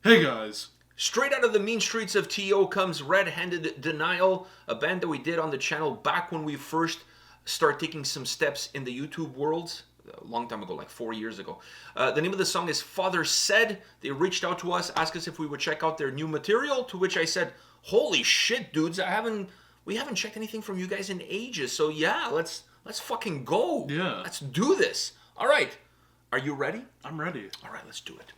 Hey guys. Straight out of the mean streets of TO comes Red-Handed Denial, a band that we did on the channel back when we first started taking some steps in the YouTube world. A long time ago, like 4 years ago. The name of the song is Father Said. They reached out to us, asked us if we would check out their new material, to which I said, holy shit, dudes, we haven't checked anything from you guys in ages. So yeah, let's fucking go. Yeah. Let's do this. All right. Are you ready? I'm ready. All right, let's do it.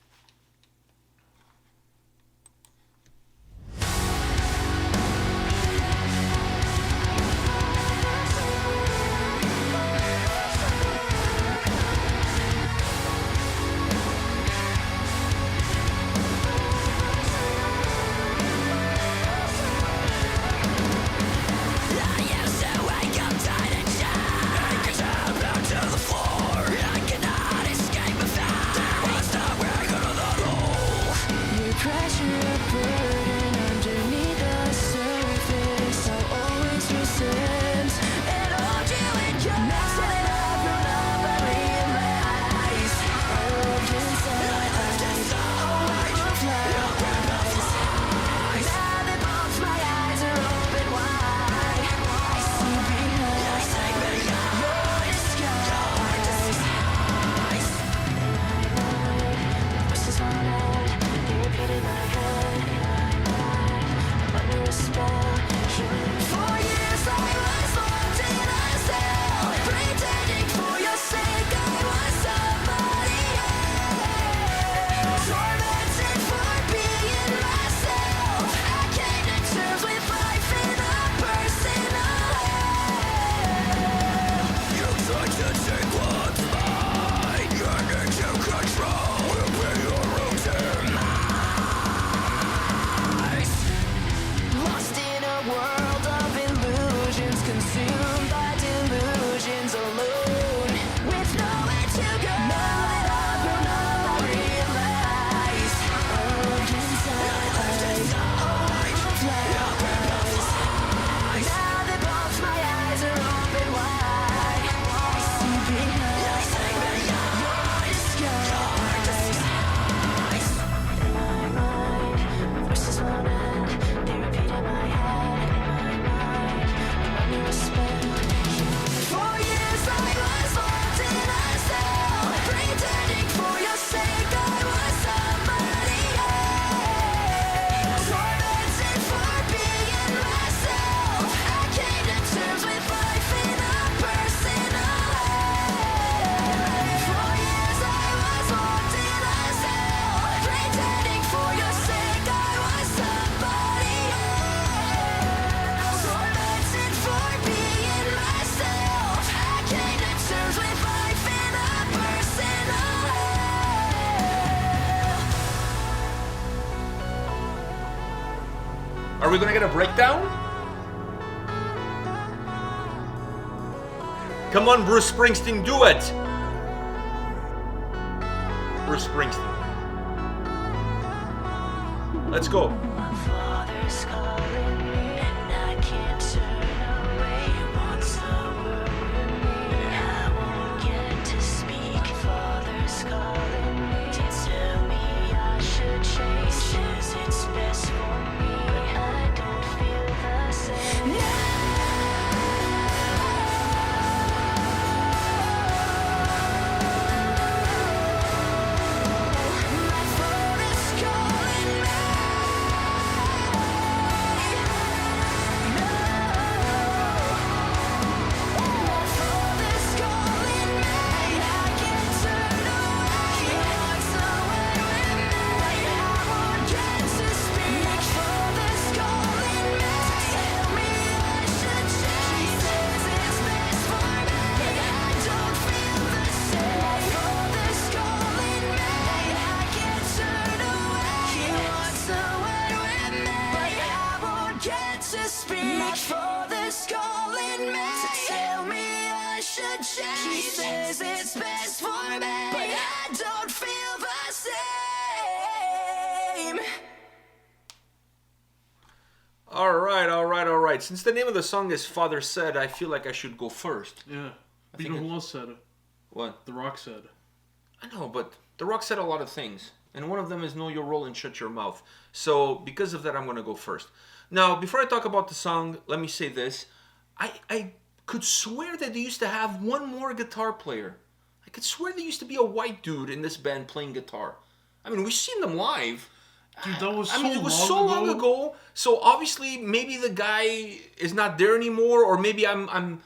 Are we gonna get a breakdown? Come on, Bruce Springsteen, do it! Bruce Springsteen. Let's go. All right. Since the name of the song is Father Said, I feel like I should go first. Yeah. You know who else said it? What? The Rock said. I know, but The Rock said a lot of things. and one of them is Know Your Role and Shut Your Mouth. So because of that, I'm going to go first. Now, before I talk about the song, let me say this. I could swear that they used to have one more guitar player. I could swear there used to be a white dude in this band playing guitar. I mean, we've seen them live. Dude, that was it was so long ago. So obviously, maybe the guy is not there anymore, or maybe I'm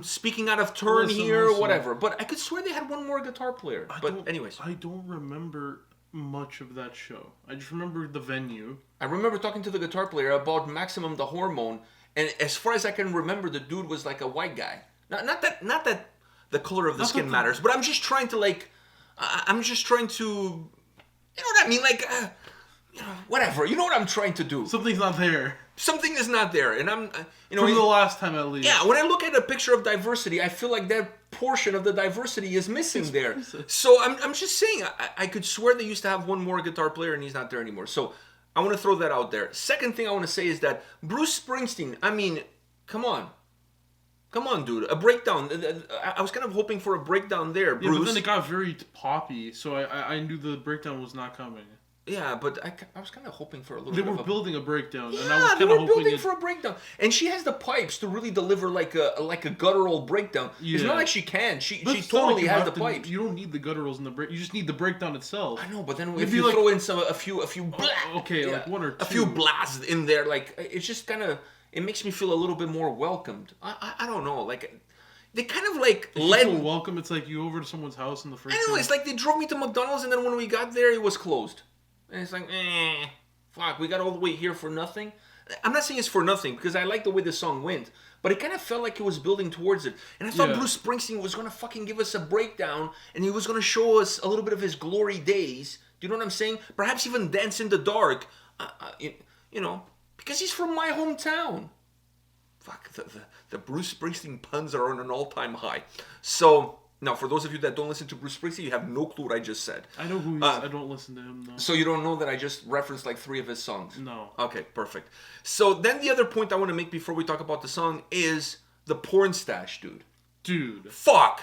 speaking out of turn here, or whatever. But I could swear they had one more guitar player. But anyways, I don't remember much of that show. I just remember the venue. I remember talking to the guitar player about Maximum the Hormone, and as far as I can remember, the dude was like a white guy. Not that the color of the skin matters, but I'm just trying to you know what I mean? Like, whatever. You know what I'm trying to do. Something's not there. Something is not there, and I'm, From the last time at least. Yeah, when I look at a picture of diversity, I feel like that portion of the diversity is missing there. So I'm just saying, I could swear they used to have one more guitar player, and he's not there anymore. So I want to throw that out there. Second thing I want to say is that Bruce Springsteen, I mean, come on. Come on, dude. A breakdown. I was kind of hoping for a breakdown there, Bruce. Yeah, but then it got very poppy, so I knew the breakdown was not coming. Yeah, but I was kind of hoping for a little bit of They were building a breakdown, yeah, and I was kind they of were hoping building for a breakdown. And she has the pipes to really deliver like a guttural breakdown. Yeah. It's not like she can. She totally has the pipes. You don't need the gutturals in the break. You just need the breakdown itself. I know, but then if you throw in a few like one or two. A few blasts in there, like, it's just kind of, it makes me feel a little bit more welcomed. I don't know, like... They kind of like led... welcome, it's like you over to someone's house in the first... I know, it's like they drove me to McDonald's and then when we got there, it was closed. And it's like, fuck, we got all the way here for nothing? I'm not saying it's for nothing, because I like the way the song went, but it kind of felt like it was building towards it. And I thought Bruce Springsteen was going to fucking give us a breakdown, and he was going to show us a little bit of his glory days. Do you know what I'm saying? Perhaps even Dance in the Dark. You know, because he's from my hometown. Fuck, the Bruce Springsteen puns are on an all-time high. So, now, for those of you that don't listen to Bruce Springsteen, you have no clue what I just said. I know who he is. I don't listen to him, though. So you don't know that I just referenced like 3 of his songs? No. Okay, perfect. So then the other point I want to make before we talk about the song is the porn stash, dude. Dude. Fuck!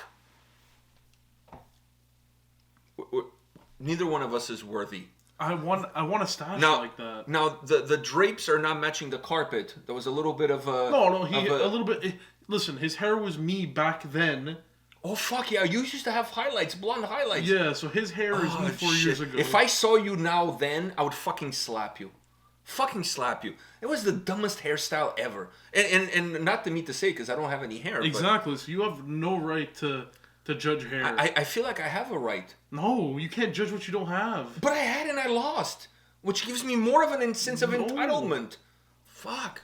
Neither one of us is worthy. I want a stash like that. Now, the drapes are not matching the carpet. There was a little bit of a... No, a little bit... Listen, his hair was me back then. Oh, fuck yeah. You used to have highlights, blonde highlights. Yeah, so his hair is me 4 years ago. If I saw you now then, I would fucking slap you. Fucking slap you. It was the dumbest hairstyle ever. And not to me to say, because I don't have any hair. Exactly, so you have no right to judge hair. I feel like I have a right. No, you can't judge what you don't have. But I had and I lost. Which gives me more of an sense of entitlement. Fuck.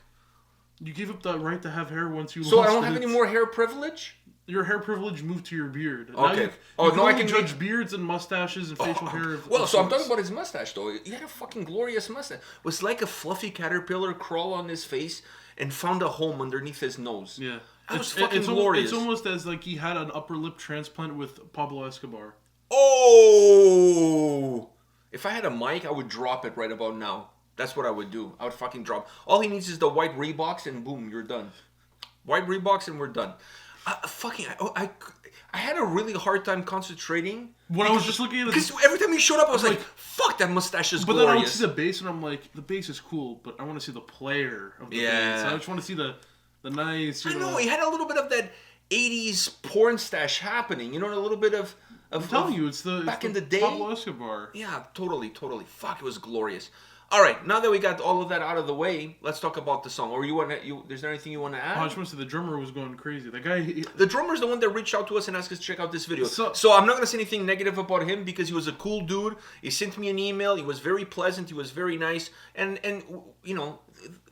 You gave up that right to have hair once you lost. So I don't have any more hair privilege? Your hair privilege moved to your beard. Okay. I can judge beards and mustaches and facial hair. So I'm talking about his mustache, though. He had a fucking glorious mustache. It was like a fluffy caterpillar crawl on his face and found a home underneath his nose. Yeah. That was fucking glorious. It's almost as like he had an upper lip transplant with Pablo Escobar. Oh! If I had a mic, I would drop it right about now. That's what I would do. I would fucking drop. All he needs is the white Reeboks and boom, you're done. White Reeboks and we're done. I had a really hard time concentrating. When I was just looking at it. Because every time he showed up, I was like, fuck, that mustache is glorious. But then I would see the bass and I'm like, the bass is cool, but I want to see the player of the bass. I just want to see the nice... I know, he had a little bit of that 80s porn stash happening. You know, a little bit of... I'm telling you, it's back in the day. Pablo Escobar. Yeah, totally. Fuck, it was glorious. All right, now that we got all of that out of the way, let's talk about the song. Or is there anything you want to add? I just want to say the drummer was going crazy. The guy... The drummer's the one that reached out to us and asked us to check out this video. So I'm not going to say anything negative about him because he was a cool dude. He sent me an email. He was very pleasant. He was very nice. And you know,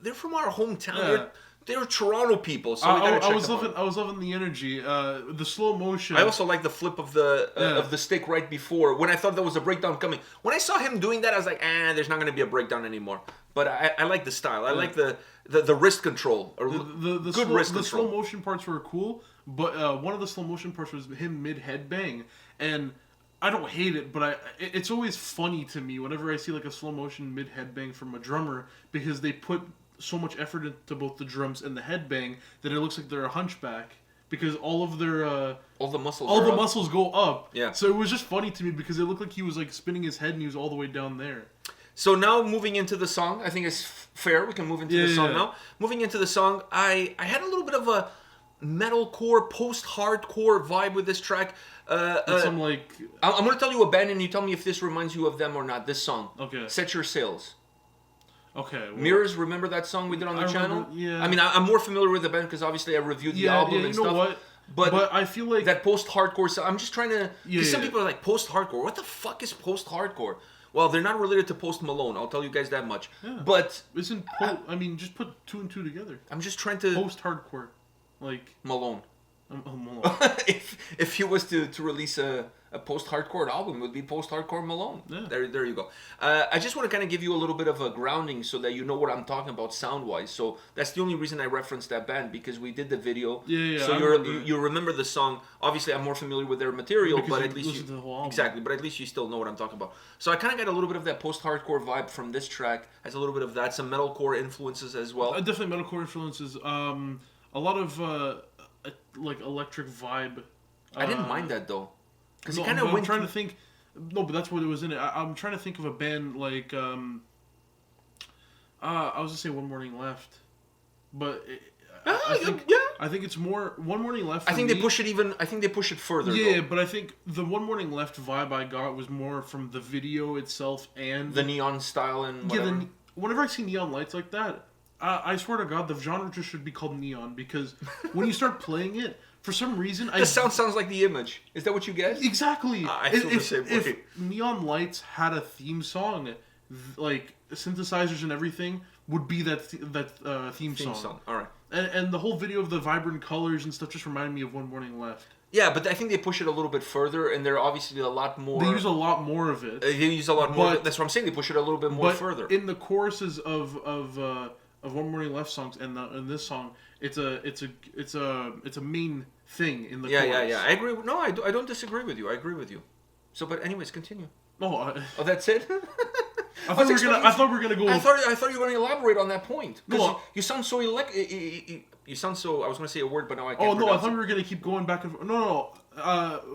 they're from our hometown. Yeah. They're Toronto people, so we gotta check them out. I was loving the energy, the slow motion. I also like the flip of the stick right before when I thought there was a breakdown coming. When I saw him doing that, I was like, there's not going to be a breakdown anymore. But I like the style. I like the wrist control or the good wrist control. The slow motion parts were cool, but one of the slow motion parts was him mid headbang, and I don't hate it, but it's always funny to me whenever I see like a slow motion mid headbang from a drummer because they put so much effort into both the drums and the headbang that it looks like they're a hunchback because all of their all the muscles all are the up. muscles go up. Yeah. So it was just funny to me because it looked like he was like spinning his head and he was all the way down there. So now moving into the song, I think it's fair. We can move into the song now. Moving into the song, I had a little bit of a metalcore, post-hardcore vibe with this track. Some like I'm going to tell you a band and you tell me if this reminds you of them or not. This song. Okay. Set Your Sails. Okay. Well, Mirrors, remember that song we did on the channel? Remember, yeah. I mean, I'm more familiar with the band because obviously I reviewed the album and stuff. You know what? But I feel like that post-hardcore song, I'm just trying to... Because some yeah. people are like, post-hardcore? What the fuck is post-hardcore? Well, they're not related to Post Malone, I'll tell you guys that much. Yeah. But... I mean, just put 2 and 2 together. I'm just trying to... Post-hardcore. Like... Malone. Malone. if he was to release a post-hardcore album, it would be post-hardcore Malone. Yeah. There you go. I just want to kind of give you a little bit of a grounding so that you know what I'm talking about sound-wise. So that's the only reason I referenced that band, because we did the video. Yeah. So you remember the song. Obviously, I'm more familiar with their material, because but you at least listened to the whole album. Exactly, but at least you still know what I'm talking about. So I kind of got a little bit of that post-hardcore vibe from this track. Has a little bit of that, some metalcore influences as well. Definitely metalcore influences. A lot of like electric vibe. I didn't mind that though, because No, it kind of I'm went. trying to think. No, but that's what it was in it. I'm trying to think of a band like. I was gonna say One Morning Left, but I think it's more One Morning Left. I think they push it even. I think they push it further. Yeah, though. but I think the One Morning Left vibe I got was more from the video itself and The neon style and whatever. yeah. Whenever I see neon lights like that, I swear to God, the genre just should be called neon, because when you start playing it, for some reason, the sound sounds like The Image. Is that what you get? Exactly. I feel the same way. If Neon Lights had a theme song, like synthesizers and everything, would be that theme song. All right. And the whole video of the vibrant colors and stuff just reminded me of One Morning Left. Yeah, but I think they push it a little bit further, and they're obviously a lot more. They use a lot more of it. They use a lot more. That's what I'm saying. They push it a little bit more further. In the choruses of One Morning Left songs and in this song, it's a main thing in the chorus. Yeah. I agree. No, I don't disagree with you. I agree with you. So, but anyways, continue. Oh, that's it. I thought we were gonna go. I thought you were going to elaborate on that point. No, you sound so You sound so. I was going to say a word, but now I can't. Oh no! I thought we were gonna keep going back and forth. No.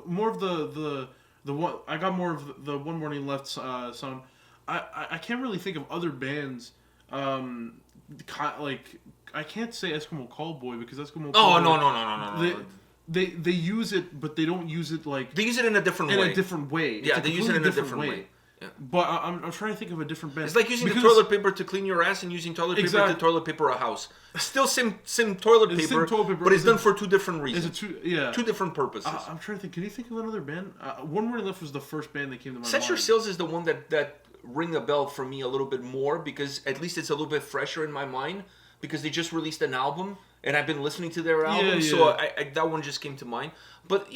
More of the one. I got more of the One Morning Left sound. I can't really think of other bands. Like I can't say Eskimo Callboy because Eskimo. Oh Callboy, no. They use it, but they don't use it like. They use it in a different way. In a different way. Yeah, they use it in a different way. Yeah. But I'm trying to think of a different band. It's like using the toilet paper to clean your ass and using toilet paper to toilet paper a house. Still same toilet paper, but it's done for two different reasons. Two different purposes. I'm trying to think. Can you think of another band? One Morning Left was the first band that came to my mind. Set Your Sails is the one that ring a bell for me a little bit more, because at least it's a little bit fresher in my mind, because they just released an album and I've been listening to their album, so I that one just came to mind. But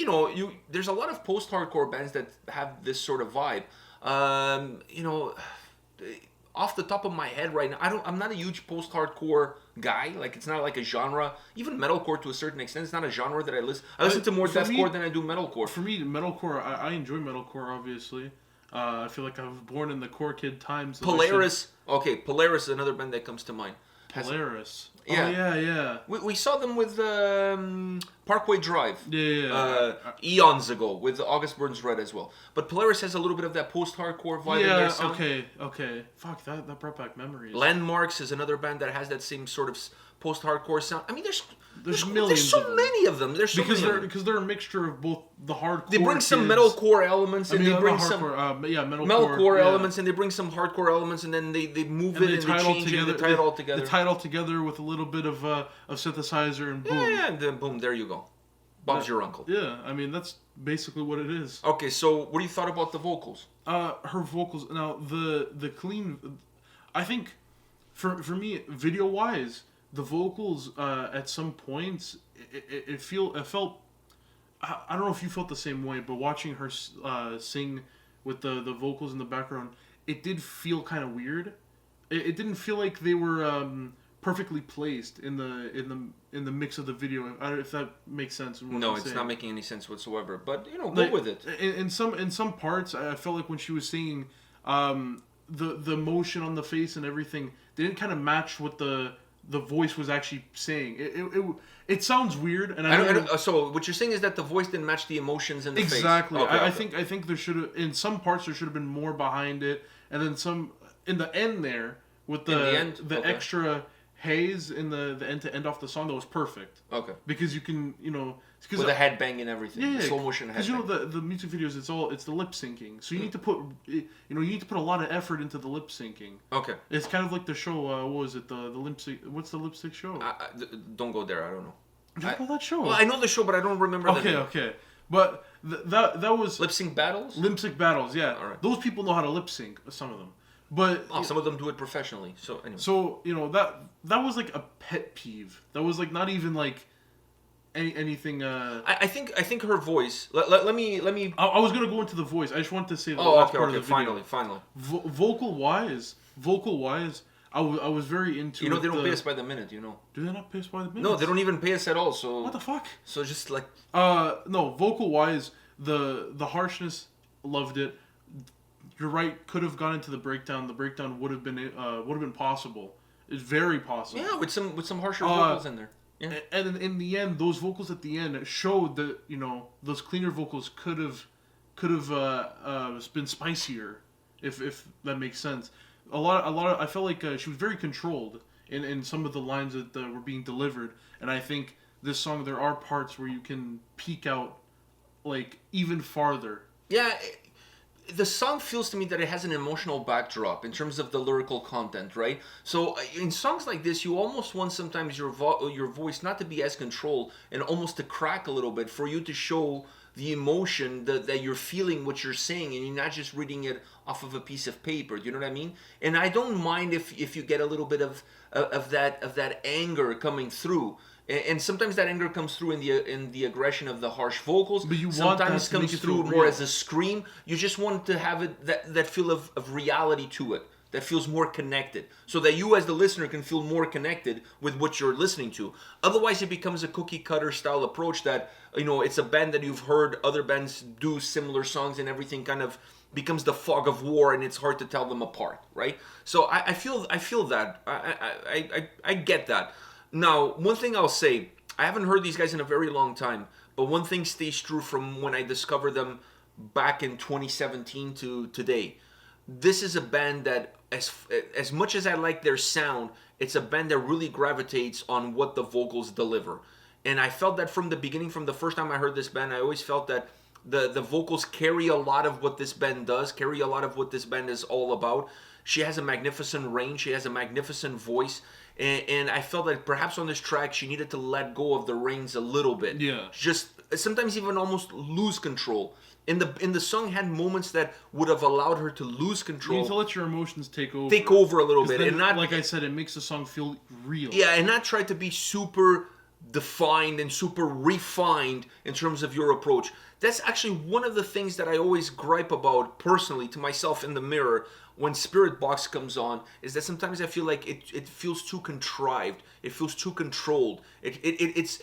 there's a lot of post-hardcore bands that have this sort of vibe. Off the top of my head right now, I'm not a huge post-hardcore guy. Like, it's not like a genre. Even metalcore to a certain extent, it's not a genre that I listen. I listen to more deathcore than I do metalcore. For me, metalcore, I enjoy metalcore, obviously. I feel like I was born in the core kid times. Polaris. Okay, Polaris is another band that comes to mind. Polaris. Yeah. Oh, yeah. We saw them with Parkway Drive. Yeah. Eons ago with August Burns Red as well. But Polaris has a little bit of that post-hardcore vibe in their sound. Okay. Fuck, that brought back memories. Landmarks is another band that has that same sort of post-hardcore sound. I mean, there's millions. There's so many of them. Because they're a mixture of both the hardcore. They bring some metalcore elements, and they bring some metalcore elements, and they bring some hardcore elements, and then they move it and they change it. They tie it all together. They tie it all together with a little bit of synthesizer and boom. Yeah, and then boom, there you go. Bob's your uncle. Yeah, I mean that's basically what it is. Okay, so what do you thought about the vocals? Her vocals. Now the clean. I think for me, video wise, the vocals at some points it felt. I don't know if you felt the same way, but watching her sing with the vocals in the background, it did feel kind of weird. It didn't feel like they were perfectly placed in the mix of the video. I don't know if that makes sense. No, it's not making any sense whatsoever. But go with it. In some parts, I felt like when she was singing, the emotion on the face and everything didn't kind of match what the the voice was actually saying. It sounds weird, and I don't, so what you're saying is that the voice didn't match the emotions in the face. Exactly. Okay, I okay. think there should have, in some parts there should have been more behind it, and then some in the end there with In the end? the Okay. extra haze in the end to end off the song, that was perfect. Okay. Because you can, because With the headbang and everything. yeah, Slow motion headbang. because the music videos, it's the lip syncing, so you need to put a lot of effort into the lip syncing. Okay. It's kind of like the show. What was it? The lip sync. What's the lipstick show? Don't go there. I don't know. Do you know that show? Well, I know the show, but I don't remember the name. Okay. But that was Lip sync battles? lip sync battles. Yeah, All right. those people know how to lip sync. Some of them, but Oh, some of them do it professionally. So anyway. so that was like a pet peeve. That was like not even like anything. I think her voice. Let me. I was gonna go into the voice. I just wanted to say the Oh, last okay, part okay. of the video. Finally. Vocal wise, I was very into. You know they don't the, pay us by the minute. You know. Do they not pay us by the minute? No, they don't even pay us at all. So. What the fuck? So just like. No, vocal wise, the harshness, loved it. You're right. Could have gone into the breakdown. The breakdown would have been possible. It's very possible. Yeah, with some harsher vocals in there. Yeah. And in the end, those vocals at the end showed that those cleaner vocals could have been spicier, if that makes sense. A lot of I felt like she was very controlled in some of the lines that were being delivered, and I think this song, there are parts where you can peek out like even farther. Yeah. The song feels to me that it has an emotional backdrop in terms of the lyrical content, right? So in songs like this, you almost want sometimes your voice not to be as controlled and almost to crack a little bit for you to show the emotion that you're feeling what you're saying, and you're not just reading it off of a piece of paper. Do you know what I mean? And I don't mind if you get a little bit of that anger coming through. And sometimes that anger comes through in the aggression of the harsh vocals. But you want sometimes that to make comes it through feel more real. as a scream. You just want to have it that feel of reality to it, that feels more connected, so that you as the listener can feel more connected with what you're listening to. Otherwise, it becomes a cookie cutter style approach that it's a band that you've heard other bands do similar songs, and everything kind of becomes the fog of war, and it's hard to tell them apart, right? So I feel that I get that. Now, one thing I'll say, I haven't heard these guys in a very long time, but one thing stays true from when I discovered them back in 2017 to today. This is a band that, as much as I like their sound, it's a band that really gravitates on what the vocals deliver. And I felt that from the beginning, from the first time I heard this band, I always felt that the vocals carry a lot of what this band does, carry a lot of what this band is all about. She has a magnificent range, she has a magnificent voice, and I felt that perhaps on this track she needed to let go of the reins a little bit. Yeah. Just sometimes even almost lose control. In the song had moments that would have allowed her to lose You control. need to let your emotions take over. Take over a little 'Cause bit, then, and not like I said, it makes the song feel real. yeah, and not try to be super defined and super refined in terms of your approach. That's actually one of the things that I always gripe about personally to myself in the mirror when Spirit Box comes on, is that sometimes I feel like it feels too contrived. It feels too controlled. It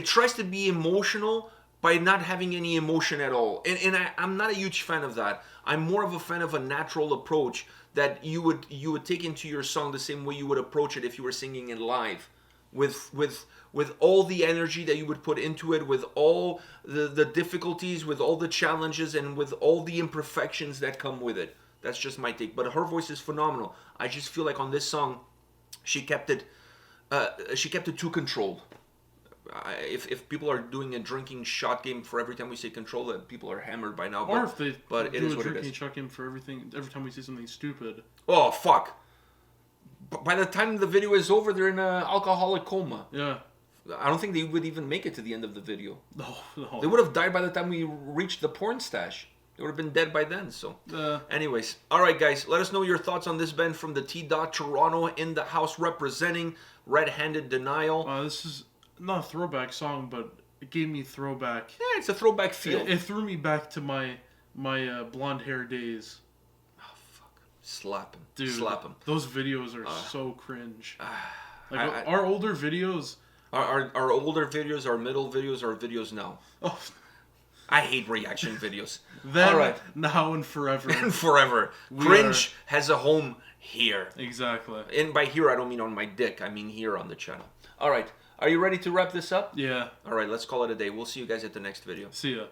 tries to be emotional by not having any emotion at all. And I'm not a huge fan of that. I'm more of a fan of a natural approach that you would take into your song the same way you would approach it if you were singing it live. With all the energy that you would put into it, with all the difficulties, with all the challenges, and with all the imperfections that come with it. That's just my take. But her voice is phenomenal. I just feel like on this song, she kept it too controlled. If people are doing a drinking shot game for every time we say control, that people are hammered by now. Or if they but it do is a what it drinking is. shot game for everything, every time we say something stupid. Oh fuck! By the time the video is over, they're in an alcoholic coma. Yeah. I don't think they would even make it to the end of the video. No. They would have died by the time we reached the porn stash. They would have been dead by then. So, anyways, all right, guys, let us know your thoughts on this band from the T. Toronto in the house representing Red-Handed Denial. This is not a throwback song, but it gave me throwback. Yeah, it's a throwback feel. It threw me back to my blonde hair days. Oh fuck! Slap him, Dude, slap him. Those videos are so cringe. Like I- our older videos. Our older videos, our middle videos, our videos now. Oh, I hate reaction videos. Then, All right. now, and forever. And forever. Cringe has a home here. Exactly. And by here, I don't mean on my dick. I mean here on the channel. All right. Are you ready to wrap this up? Yeah. All right. Let's call it a day. We'll see you guys at the next video. See ya.